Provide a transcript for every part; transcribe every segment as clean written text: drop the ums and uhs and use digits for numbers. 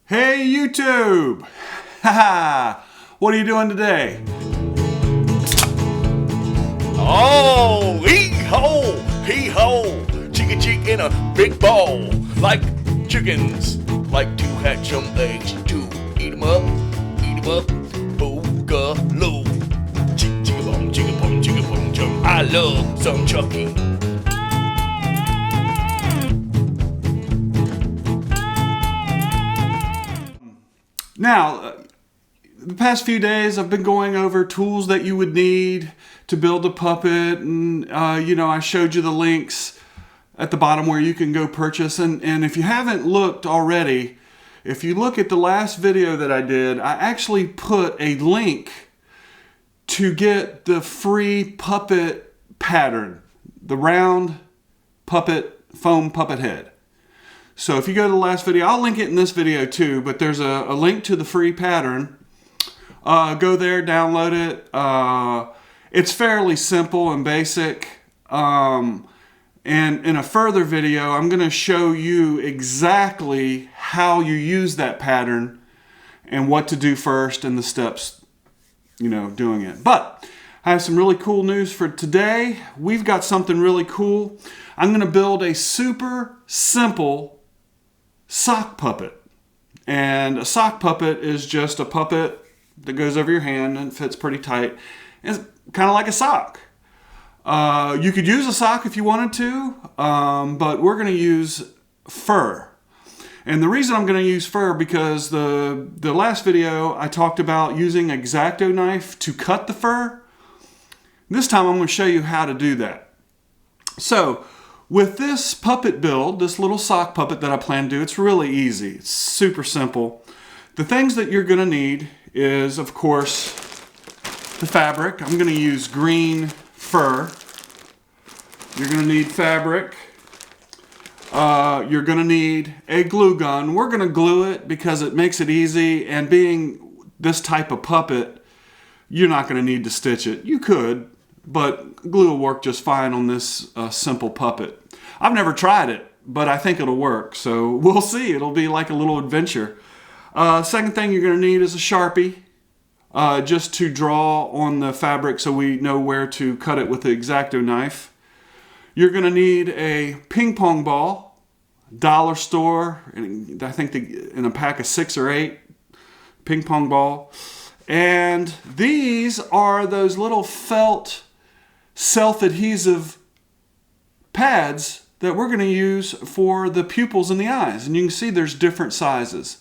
Hey YouTube! Haha! What are you doing today? Oh, hee-ho, hee-ho, chicken in a big ball. Like chickens like to hatch some eggs to eat 'em up, boogaloo. Chicka-bum, chicka-bum, chum. I love some Chucky. Now, the past few days I've been going over tools that you would need to build a puppet, and I showed you the links at the bottom where you can go purchase. And if you haven't looked already, if you look at the last video that I did, I actually put a link to get the free puppet pattern, the round puppet, foam puppet head. So if you go to the last video, I'll link it in this video too, but there's a link to the free pattern. Go there, download it. It's fairly simple and basic. And in a further video, I'm going to show you exactly how you use that pattern and what to do first and the steps, doing it. But I have some really cool news for today. We've got something really cool. I'm going to build a super simple sock puppet. And a sock puppet is just a puppet that goes over your hand and fits pretty tight. It's kind of like a sock. You could use a sock if you wanted to, but we're going to use fur. And the reason I'm going to use fur because the last video I talked about using an X-Acto knife to cut the fur. This time I'm going to show you how to do that. So with this puppet build, this little sock puppet that I plan to do, it's really easy. It's super simple. The things that you're going to need is, of course, the fabric. I'm going to use green fur. You're going to need fabric. You're going to need a glue gun. We're going to glue it because it makes it easy, and being this type of puppet, you're not going to need to stitch it. You could, but glue will work just fine on this simple puppet. I've never tried it, but I think it'll work. So we'll see. It'll be like a little adventure. Second thing you're going to need is a Sharpie, just to draw on the fabric so we know where to cut it with the X-Acto knife. You're going to need a ping pong ball, dollar store, and I think in a pack of 6 or 8 ping pong ball. And these are those little felt self-adhesive pads that we're going to use for the pupils in the eyes. And you can see there's different sizes.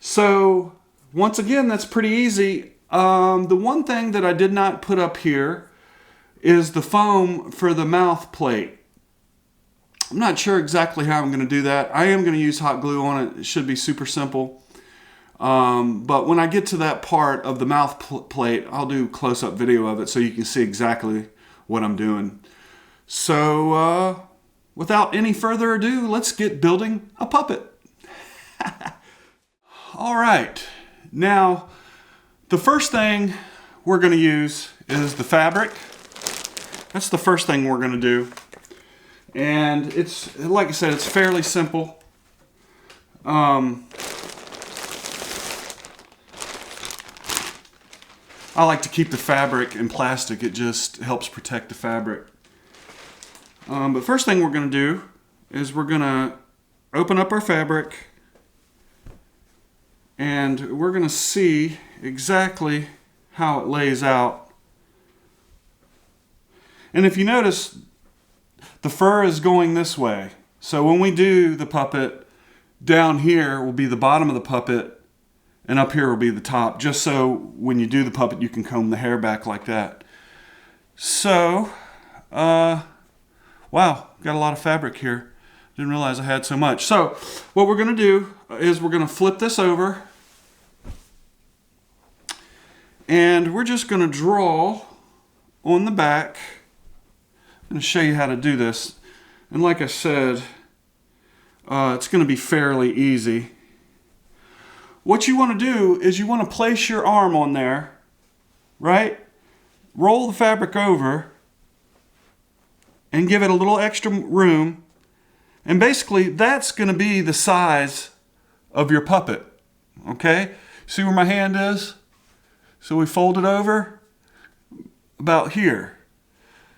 So once again, that's pretty easy. The one thing that I did not put up here is the foam for the mouth plate. I'm not sure exactly how I'm going to do that. I am going to use hot glue on it. It should be super simple. But when I get to that part of the mouth plate, I'll do close-up video of it so you can see exactly what I'm doing. So without any further ado, let's get building a puppet. All right. Now, the first thing we're going to use is the fabric. That's the first thing we're going to do. And it's, like I said, it's fairly simple. I like to keep the fabric in plastic. It just helps protect the fabric. But first thing we're going to do is we're going to open up our fabric, and we're going to see exactly how it lays out. And if you notice, the fur is going this way. So when we do the puppet, down here will be the bottom of the puppet, and up here will be the top, just so when you do the puppet, you can comb the hair back like that. So, wow, got a lot of fabric here. Didn't realize I had so much. So, what we're going to do is we're going to flip this over, and we're just going to draw on the back. I'm going to show you how to do this. And like I said, it's going to be fairly easy. What you want to do is you want to place your arm on there, right? Roll the fabric over and give it a little extra room. And basically that's going to be the size of your puppet. Okay? See where my hand is? So we fold it over about here.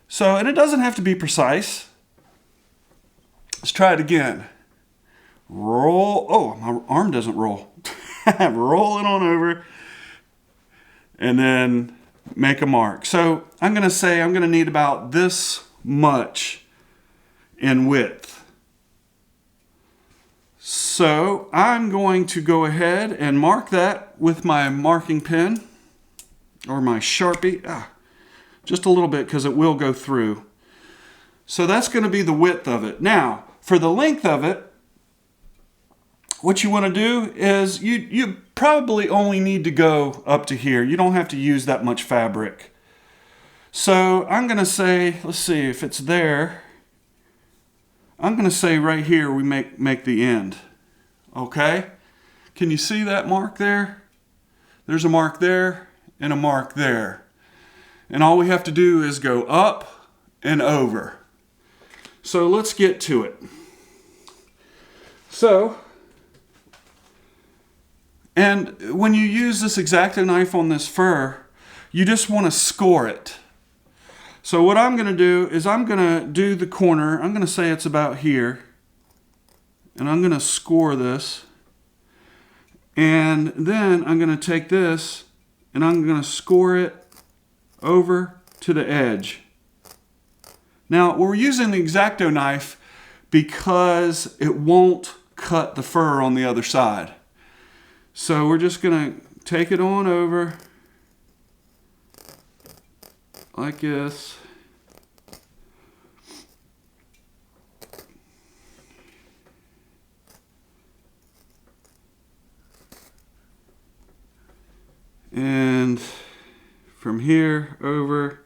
So, and it doesn't have to be precise. Let's try it again. Roll. Oh, my arm doesn't roll. Roll it on over. And then make a mark. So I'm going to say I'm going to need about this much in width. So I'm going to go ahead and mark that with my marking pen or my Sharpie. Just a little bit because it will go through. So that's going to be the width of it. Now, for the length of it, what you want to do is you probably only need to go up to here. You don't have to use that much fabric. So I'm going to say, let's see if it's there. I'm going to say right here we make the end. Okay? Can you see that mark there? There's a mark there and a mark there. And all we have to do is go up and over. So let's get to it. So, and when you use this X-Acto knife on this fur, you just want to score it. So what I'm going to do is I'm going to do the corner. I'm going to say it's about here. And I'm going to score this. And then I'm going to take this and I'm going to score it over to the edge. Now we're using the X-Acto knife because it won't cut the fur on the other side. So we're just going to take it on over like this. And from here over.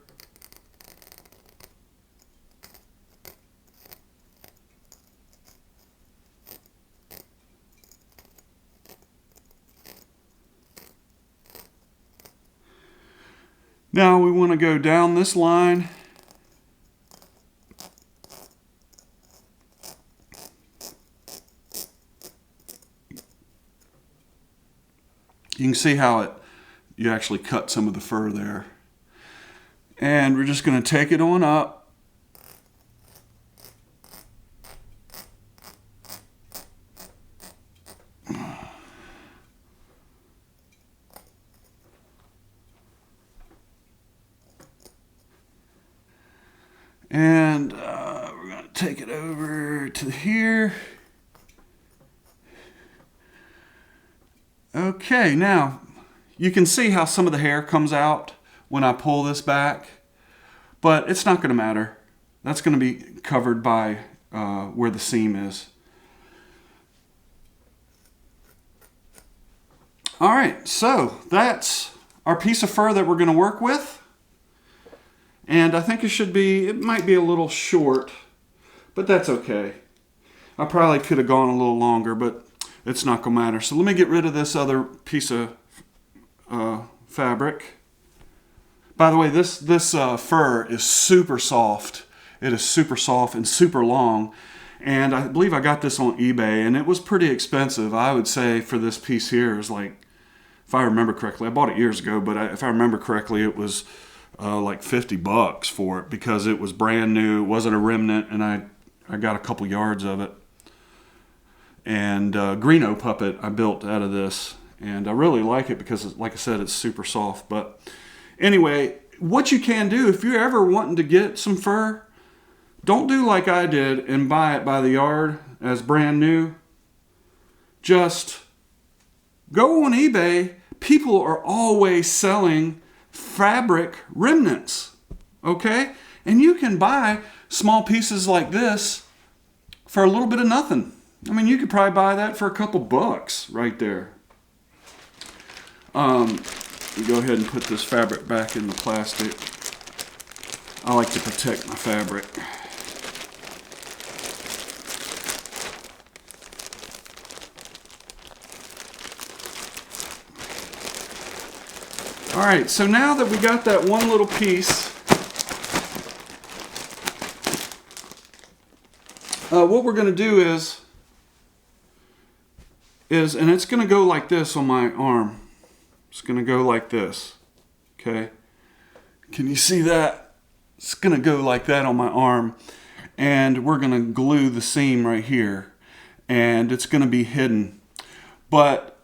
Now we want to go down this line. You can see how you actually cut some of the fur there. And we're just going to take it on up. And we're going to take it over to here. Okay, now you can see how some of the hair comes out when I pull this back, but it's not going to matter. That's going to be covered by where the seam is. All right, so that's our piece of fur that we're going to work with. And I think it might be a little short, but that's okay. I probably could have gone a little longer, but it's not going to matter. So let me get rid of this other piece of fabric. By the way, this fur is super soft. It is super soft and super long. And I believe I got this on eBay, and it was pretty expensive. I would say for this piece here, it was like, if I remember correctly, I bought it years ago, but if I remember correctly, it was like $50 for it because it was brand new. It wasn't a remnant, and I got a couple yards of it. And Greeno puppet I built out of this, and I really like it because, like I said, it's super soft. But anyway, what you can do if you're ever wanting to get some fur, don't do like I did and buy it by the yard as brand new. Just go on eBay. People are always selling fabric remnants, okay? And you can buy small pieces like this for a little bit of nothing. I mean, you could probably buy that for a couple bucks right there. Go ahead and put this fabric back in the plastic. I like to protect my fabric. All right, so now that we got that one little piece, what we're going to do is is, and it's going to go like this on my arm. It's going to go like this. Okay. Can you see that? It's going to go like that on my arm. And we're going to glue the seam right here. And it's going to be hidden. But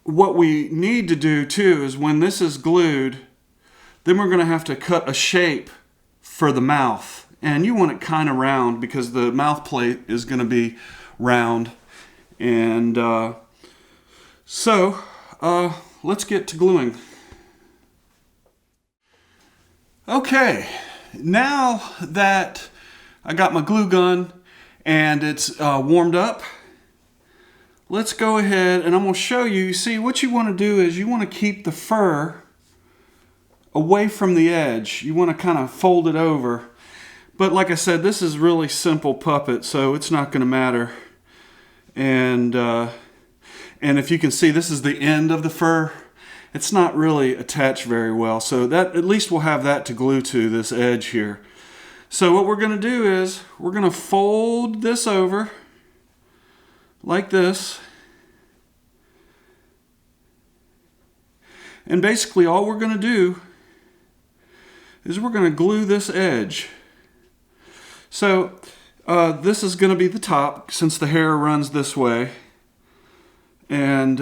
what we need to do too is when this is glued, then we're going to have to cut a shape for the mouth. And you want it kind of round because the mouth plate is going to be round. And so let's get to gluing. Okay, now that I got my glue gun and it's warmed up, let's go ahead and I'm going to show you. See, what you want to do is you want to keep the fur away from the edge. You want to kind of fold it over. But like I said, this is really simple puppet, so it's not going to matter. And if you can see, this is the end of the fur. It's not really attached very well, so that at least we'll have that to glue to, this edge here. So what we're going to do is we're going to fold this over like this. And basically all we're going to do is we're going to glue this edge. So this is going to be the top since the hair runs this way. And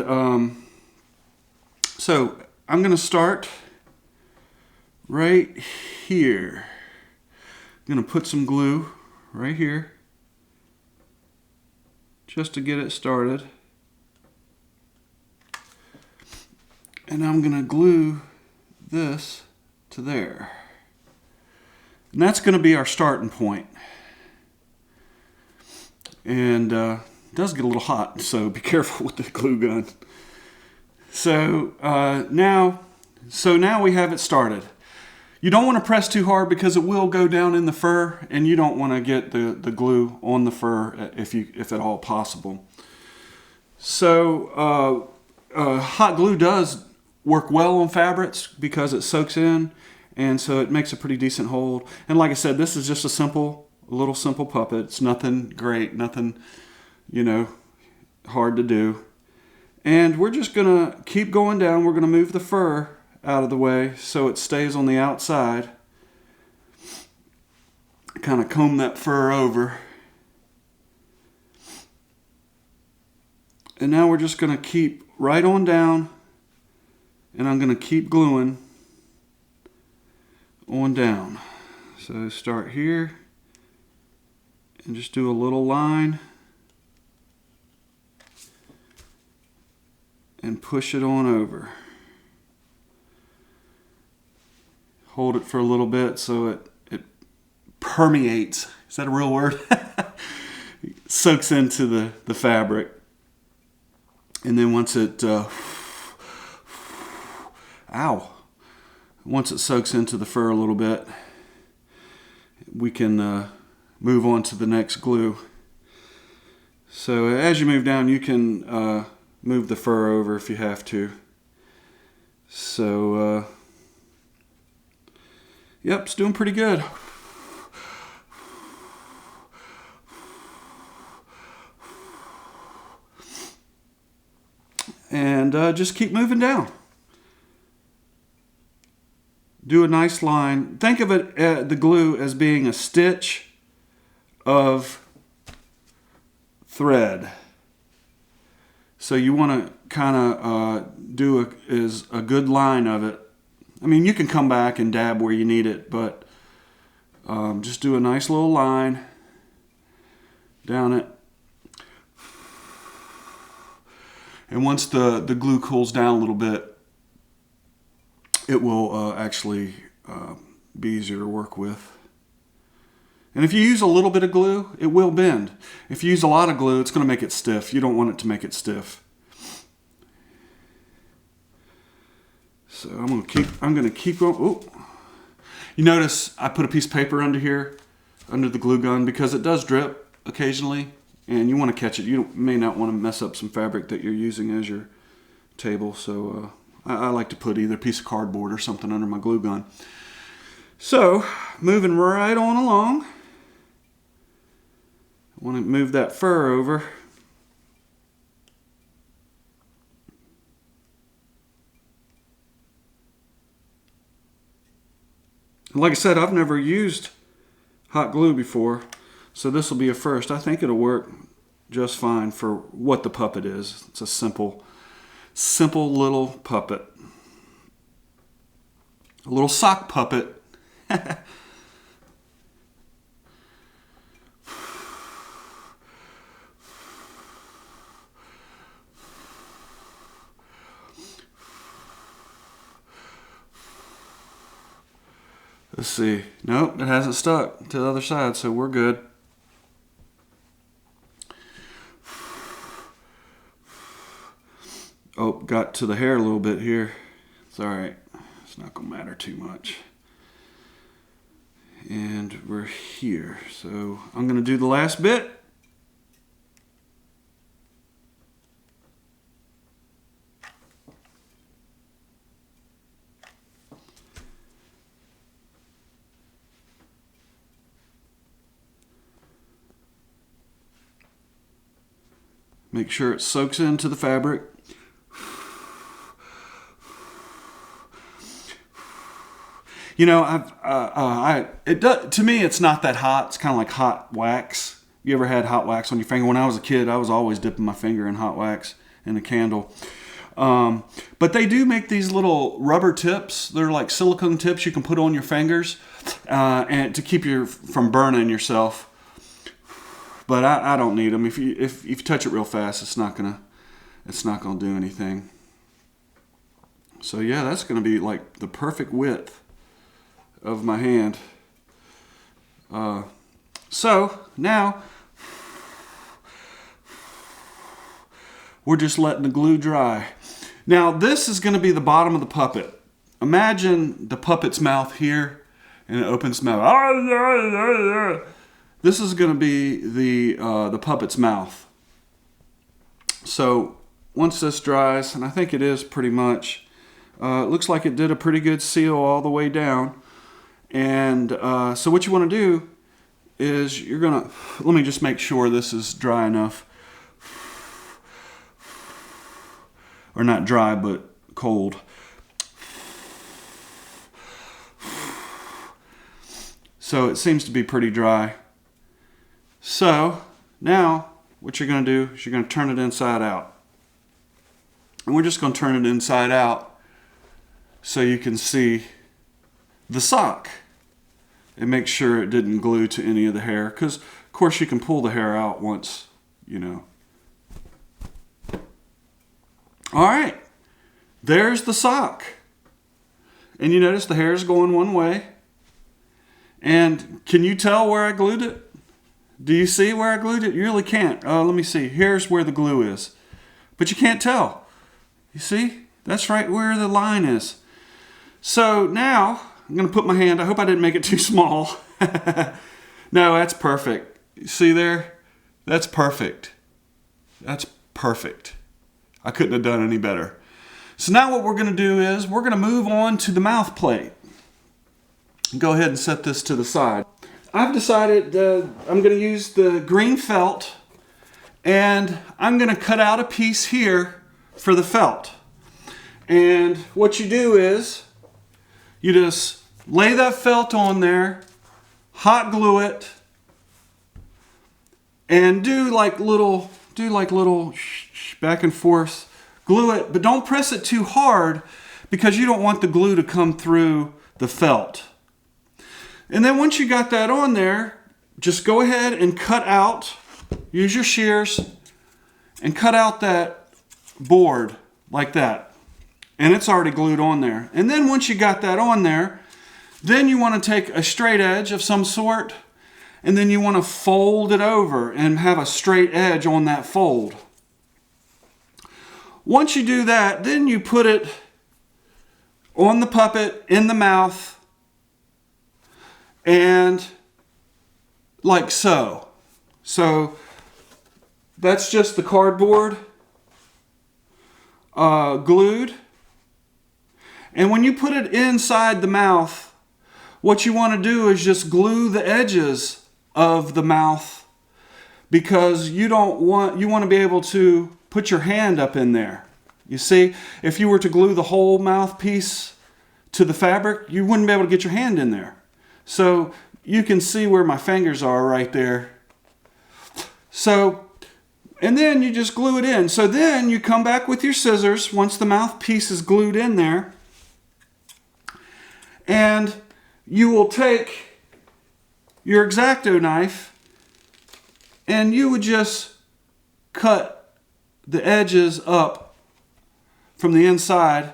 so I'm going to start right here. I'm going to put some glue right here just to get it started. And I'm going to glue this to there. And that's going to be our starting point. And it does get a little hot, so be careful with the glue gun. So now we have it started. You don't want to press too hard because it will go down in the fur, and you don't want to get the glue on the fur if at all possible. So hot glue does work well on fabrics because it soaks in, and so it makes a pretty decent hold. And like I said, this is just a little simple puppet. It's nothing great, nothing, hard to do. And we're just gonna keep going down. We're gonna move the fur out of the way so it stays on the outside. Kind of comb that fur over. And now we're just gonna keep right on down, and I'm gonna keep gluing on down. So start here and just do a little line and push it on over. Hold it for a little bit so it permeates. Is that a real word? Soaks into the fabric. And then once it once it soaks into the fur a little bit, we can move on to the next glue. So as you move down, you can move the fur over if you have to. So yep, it's doing pretty good. And just keep moving down. Do a nice line. Think of it, the glue, as being a stitch of thread. So you want to kind of do a good line of it. I mean, you can come back and dab where you need it, but just do a nice little line down it. And once the glue cools down a little bit, it will actually be easier to work with. And if you use a little bit of glue, it will bend. If you use a lot of glue, it's going to make it stiff. You don't want it to make it stiff. So I'm going to keep going. Ooh. You notice I put a piece of paper under here, under the glue gun, because it does drip occasionally, and you want to catch it. You may not want to mess up some fabric that you're using as your table. So I like to put either a piece of cardboard or something under my glue gun. So moving right on along. I want to move that fur over. Like I said, I've never used hot glue before, so this will be a first. I think it'll work just fine for what the puppet is. It's a simple little puppet. A little sock puppet. Let's see. Nope, it hasn't stuck to the other side, so we're good. Oh, got to the hair a little bit here. It's all right. It's not going to matter too much. And we're here. So I'm going to do the last bit. Make sure it soaks into the fabric. You know, to me, it's not that hot. It's kind of like hot wax. You ever had hot wax on your finger? When I was a kid, I was always dipping my finger in hot wax in a candle. But they do make these little rubber tips. They're like silicone tips you can put on your fingers and to keep you from burning yourself. But I don't need them. If you touch it real fast, it's not gonna do anything. So yeah, that's gonna be like the perfect width of my hand. So now we're just letting the glue dry. Now this is gonna be the bottom of the puppet. Imagine the puppet's mouth here, and it opens its mouth. This is going to be the puppet's mouth. So once this dries, and I think it is pretty much, it looks like it did a pretty good seal all the way down. And so what you want to do is you're going to, let me just make sure this is dry enough. Or not dry, but cold. So it seems to be pretty dry. So now what you're going to do is you're going to turn it inside out. And we're just going to turn it inside out so you can see the sock. And make sure it didn't glue to any of the hair. Because, of course, you can pull the hair out once, you know. All right. There's the sock. And you notice the hair is going one way. And can you tell where I glued it? Do you see where I glued it? You really can't. Let me see. Here's where the glue is. But you can't tell. You see? That's right where the line is. So now I'm going to put my hand. I hope I didn't make it too small. No, that's perfect. You see there? That's perfect. That's perfect. I couldn't have done any better. So now what we're going to do is we're going to move on to the mouth plate. Go ahead and set this to the side. I've decided I'm going to use the green felt, and I'm going to cut out a piece here for the felt. And what you do is you just lay that felt on there, hot glue it, and do like little back and forth, glue it, but don't press it too hard because you don't want the glue to come through the felt. And then once you got that on there, just go ahead and cut out, use your shears, and cut out that board like that. And it's already glued on there. And then once you got that on there, then you want to take a straight edge of some sort, and then you want to fold it over and have a straight edge on that fold. Once you do that, then you put it on the puppet, in the mouth, and like so. So that's just the cardboard glued. And when you put it inside the mouth, what you want to do is just glue the edges of the mouth, because you want to be able to put your hand up in there. You see, if you were to glue the whole mouthpiece to the fabric, you wouldn't be able to get your hand in there. So you can see where my fingers are right there. So, and then you just glue it in. So then you come back with your scissors once the mouthpiece is glued in there. And you will take your X-Acto knife and you would just cut the edges up from the inside.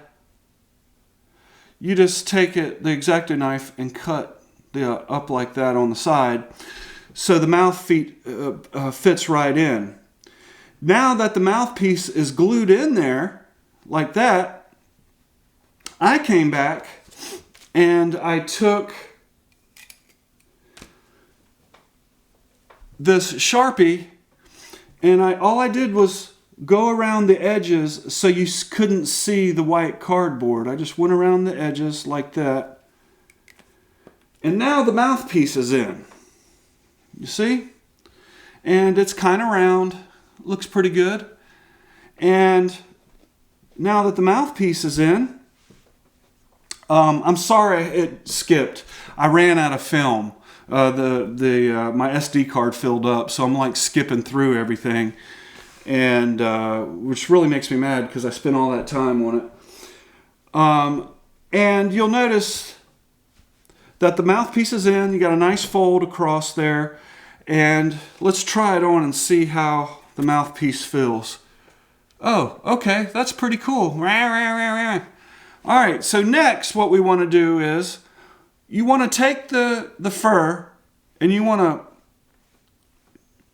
You just take the X-Acto knife and cut up like that on the side so the mouthpiece fits right in. Now that the mouthpiece is glued in there like that, I came back and I took this Sharpie and all I did was go around the edges so you couldn't see the white cardboard. I just went around the edges like that. And now the mouthpiece is in. You see? And it's kind of round. Looks pretty good. And now that the mouthpiece is in, I'm sorry it skipped. I ran out of film. My SD card filled up, so I'm like skipping through everything, and which really makes me mad because I spent all that time on it. And you'll notice that the mouthpiece is in. You got a nice fold across there, and let's try it on and see how the mouthpiece feels. Oh, okay, that's pretty cool. All right, so next what we want to do is you want to take the fur and you want to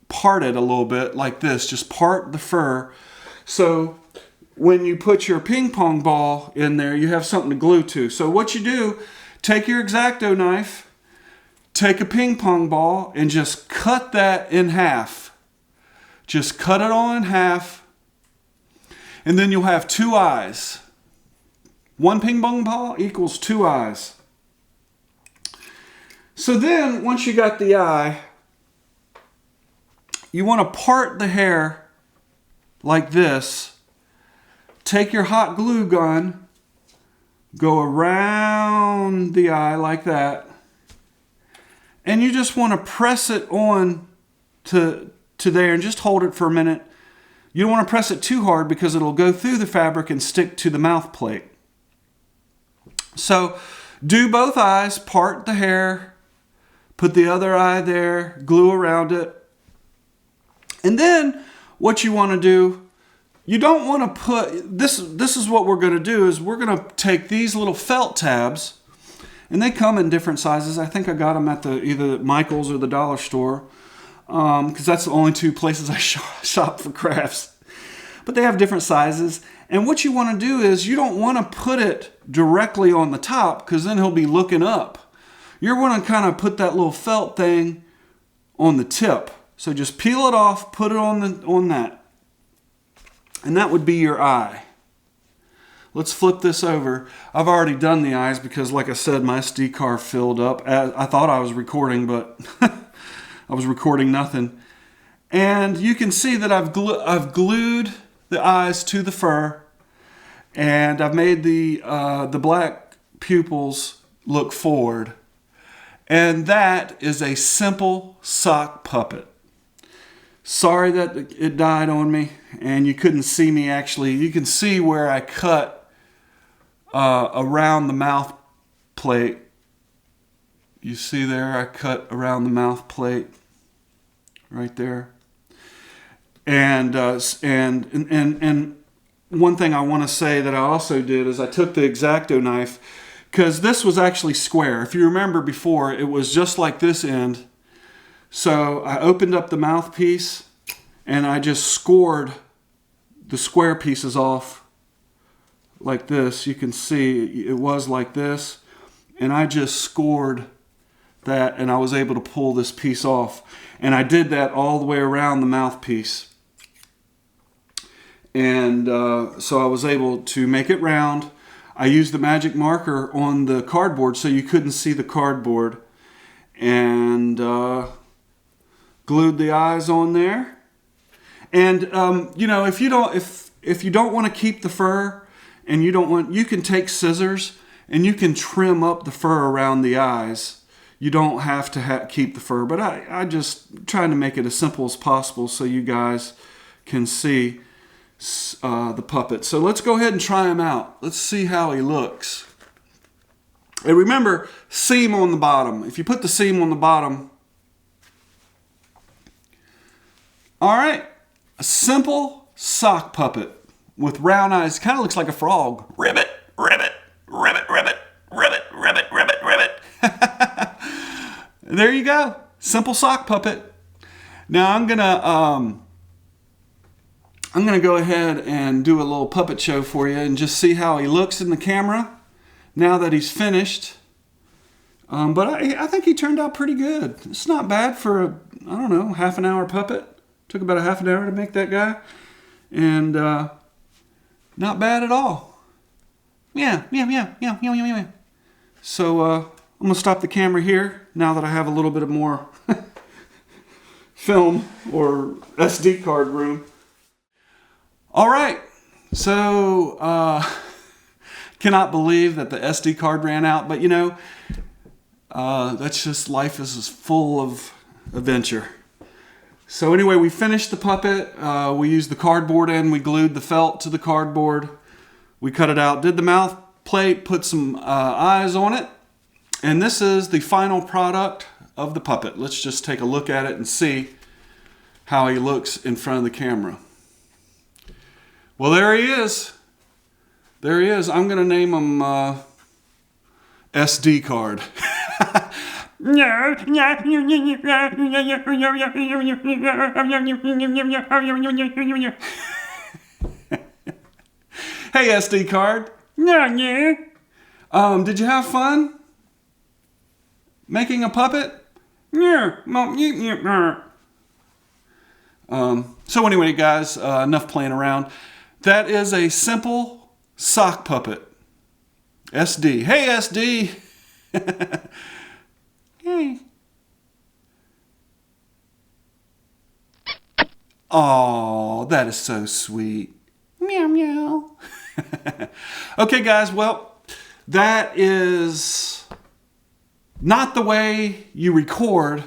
part it a little bit like this. Just part the fur. So when you put your ping pong ball in there, you have something to glue to. So what you do, take your X-Acto knife, take a ping pong ball, and just cut that in half. Just cut it all in half. And then you'll have two eyes. One ping pong ball equals two eyes. So then, once you got the eye, you want to part the hair like this. Take your hot glue gun, go around the eye like that, and you just want to press it on to there and just hold it for a minute. You don't want to press it too hard because it'll go through the fabric and stick to the mouth plate. So do both eyes, part the hair, put the other eye there, glue around it. And then what you want to do, you don't want to put, this is what we're going to do, is we're going to take these little felt tabs, and they come in different sizes. I think I got them at either Michael's or the dollar store, because that's the only two places I shop for crafts. But they have different sizes. And what you want to do is you don't want to put it directly on the top because then he'll be looking up. You're going to kind of put that little felt thing on the tip. So just peel it off, put it on that. And that would be your eye. Let's flip this over. I've already done the eyes because, like I said, my SD card filled up. I thought I was recording, but I was recording nothing. And you can see that I've glued the eyes to the fur, and I've made the black pupils look forward. And that is a simple sock puppet. Sorry that it died on me, and you couldn't see me actually. You can see where I cut around the mouth plate. You see there, I cut around the mouth plate right there. And one thing I want to say that I also did is I took the X-Acto knife, because this was actually square. If you remember before, it was just like this end. So I opened up the mouthpiece and I just scored the square pieces off like this. You can see it was like this. And I just scored that, and I was able to pull this piece off. And I did that all the way around the mouthpiece. And so I was able to make it round. I used the magic marker on the cardboard so you couldn't see the cardboard. And glued the eyes on there. And if you don't want to keep the fur, and you can take scissors and you can trim up the fur around the eyes. you don't have to keep the fur, but I just trying to make it as simple as possible so you guys can see the puppet. So let's go ahead and try him out. Let's see how he looks. And remember, seam on the bottom. If you put the seam on the bottom. All right, a simple sock puppet with round eyes. Kind of looks like a frog. Ribbit, ribbit, ribbit, ribbit, ribbit, ribbit, ribbit, ribbit. There you go. Simple sock puppet. Now I'm gonna go ahead and do a little puppet show for you and just see how he looks in the camera now that he's finished. But I think he turned out pretty good. It's not bad for a, I don't know, half an hour puppet. Took about a half an hour to make that guy. And not bad at all. Yeah. So I'm going to stop the camera here now that I have a little bit of more film or SD card room. All right. So cannot believe that the SD card ran out. But, you know, that's just life is full of adventure. So anyway, we finished the puppet. We used the cardboard and we glued the felt to the cardboard. We cut it out, did the mouth plate, put some eyes on it. And this is the final product of the puppet. Let's just take a look at it and see how he looks in front of the camera. Well, there he is. There he is. I'm going to name him SD card. Hey, SD card. Did you have fun making a puppet? So anyway, guys, enough playing around. That is a simple sock puppet. SD. Hey, SD. Hey. Oh, that is so sweet. Meow, meow. Okay, guys, well, that is not the way you record,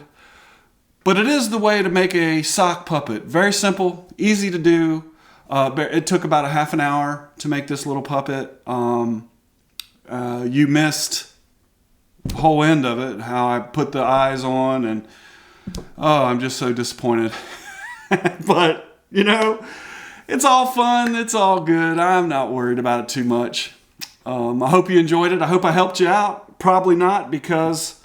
but it is the way to make a sock puppet. Very simple, easy to do. It took about a half an hour to make this little puppet. You missed the whole end of it, how I put the eyes on, and oh, I'm just so disappointed. But, you know, it's all fun. It's all good. I'm not worried about it too much. I hope you enjoyed it. I hope I helped you out. Probably not, because,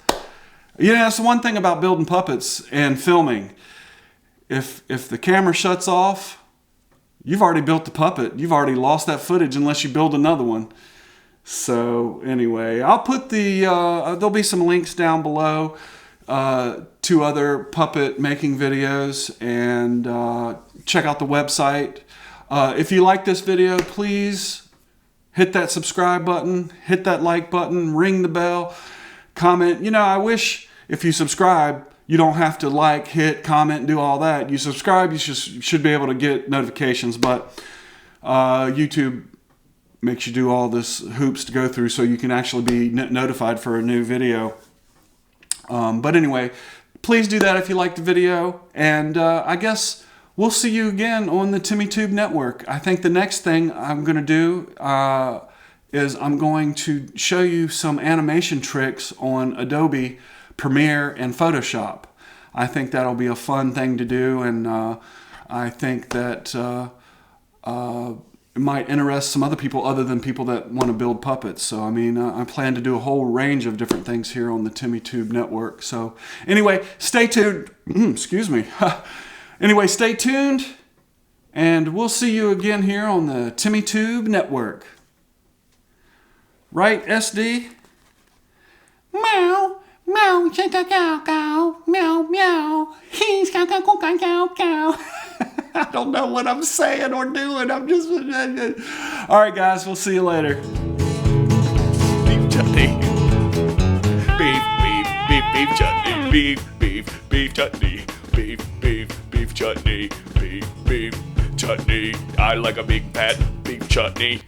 you know, that's the one thing about building puppets and filming. If the camera shuts off, you've already built the puppet. You've already lost that footage unless you build another one. So anyway, I'll put there'll be some links down below to other puppet making videos, and check out the website. If you like this video, please hit that subscribe button, hit that like button, ring the bell, comment. You know, I wish if you subscribe, you don't have to like, hit, comment, and do all that. You subscribe, you should be able to get notifications, but YouTube makes you do all this hoops to go through so you can actually be notified for a new video. But anyway, please do that if you liked the video, and I guess we'll see you again on the TimmyTube Network. I think the next thing I'm going to do is I'm going to show you some animation tricks on Adobe Premiere and Photoshop. I think that'll be a fun thing to do, and I think that it might interest some other people other than people that want to build puppets. So, I mean, I plan to do a whole range of different things here on the TimmyTube Network. So, anyway, stay tuned. Excuse me. Anyway, stay tuned, and we'll see you again here on the TimmyTube Network. Right, SD? Meow, meow, cow, cow, meow, meow. He's cow, cow, cow, cow, cow. I don't know what I'm saying or doing. I'm just... All right, guys, we'll see you later. Beef chutney. Beef, beef, beef, beef chutney. Beef, beef, beef chutney. Beef, beef, beef chutney. Beef, beef chutney. I like a big fat beef chutney.